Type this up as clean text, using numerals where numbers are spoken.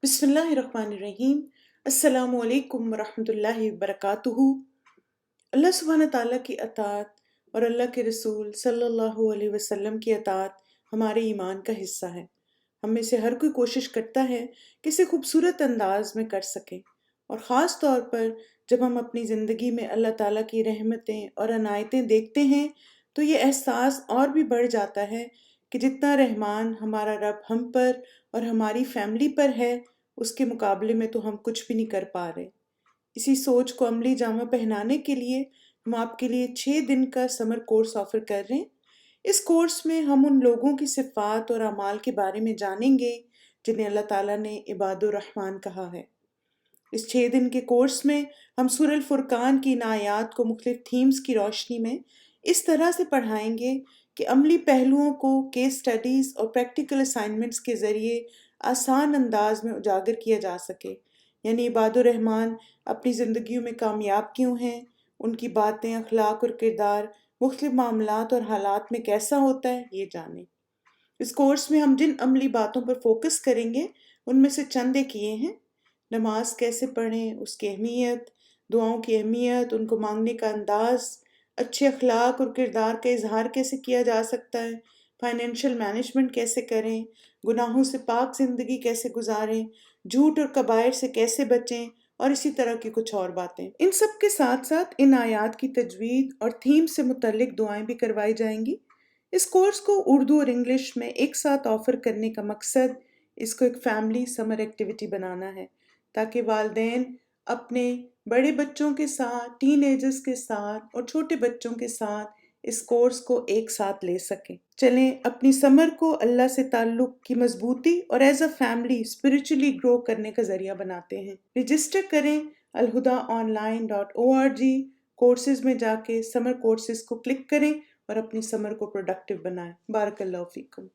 बिस्मिल्लाहिर्रहमानिर्रहीम। अस्सलामु अलैकुम वरहमतुल्लाहि वबरकातुहू। अल्लाह सुब्हान ताला की अताअत और अल्लाह के रसूल सल्लल्लाहु अलैहि वसल्लम की अताअत हमारे ईमान का हिस्सा है। हम में से हर कोई कोशिश करता है कि इसे खूबसूरत अंदाज में कर सके, और ख़ास तौर पर जब हम अपनी ज़िंदगी में अल्लाह ताला की रहमतें और अनायतें देखते हैं तो ये एहसास और भी बढ़ जाता है कि जितना रहमान हमारा रब हम पर और हमारी फैमिली पर है, उसके मुकाबले में तो हम कुछ भी नहीं कर पा रहे। इसी सोच को अमली जामा पहनाने के लिए हम आपके लिए 6 दिन का समर कोर्स ऑफर कर रहे हैं। इस कोर्स में हम उन लोगों की सिफ़ात और अमाल के बारे में जानेंगे जिन्हें अल्लाह ताला ने इबादुर रहमान कहा है। इस 6 दिन के कोर्स में हम सूरह फुरकान की इन आयात को मुख्तलिफ थीम्स की रोशनी में इस तरह से पढ़ाएंगे कि अमली पहलुओं को केस स्टडीज़ और प्रैक्टिकल असाइनमेंट्स के ज़रिए आसान अंदाज में उजागर किया जा सके। यानी इबादुर रहमान अपनी ज़िंदगियों में कामयाब क्यों हैं, उनकी बातें, अखलाक और किरदार मुख्तलिफ मामलात और हालात में कैसा होता है, ये जानें। इस कोर्स में हम जिन अमली बातों पर फोकस करेंगे उनमें से चंद एक ये हैं: नमाज कैसे पढ़ें, उसकी अहमियत, दुआओं की अहमियत, उनको मांगने का अंदाज, अच्छे अखलाक और किरदार का इजहार कैसे किया जा सकता है, फाइनेंशियल मैनेजमेंट कैसे करें, गुनाहों से पाक ज़िंदगी कैसे गुजारें, झूठ और कबायर से कैसे बचें, और इसी तरह की कुछ और बातें। इन सब के साथ साथ इन आयात की तजवीद और थीम से मुतल्लिक दुआएं भी करवाई जाएंगी। इस कोर्स को उर्दू और इंग्लिश में एक साथ ऑफ़र करने का मकसद इसको एक फैमिली समर एक्टिविटी बनाना है, ताकि वालिदैन अपने बड़े बच्चों के साथ, टीनेजर्स के साथ और छोटे बच्चों के साथ इस कोर्स को एक साथ ले सकें। चलें अपनी समर को अल्लाह से ताल्लुक़ की मजबूती और as a family spiritually grow करने का ज़रिया बनाते हैं। रजिस्टर करें alhudaonline.org। कोर्सेज़ में जाके समर कोर्सेज़ को क्लिक करें और अपनी समर को प्रोडक्टिव बनाएं। बारकल्लाहु फीकुम।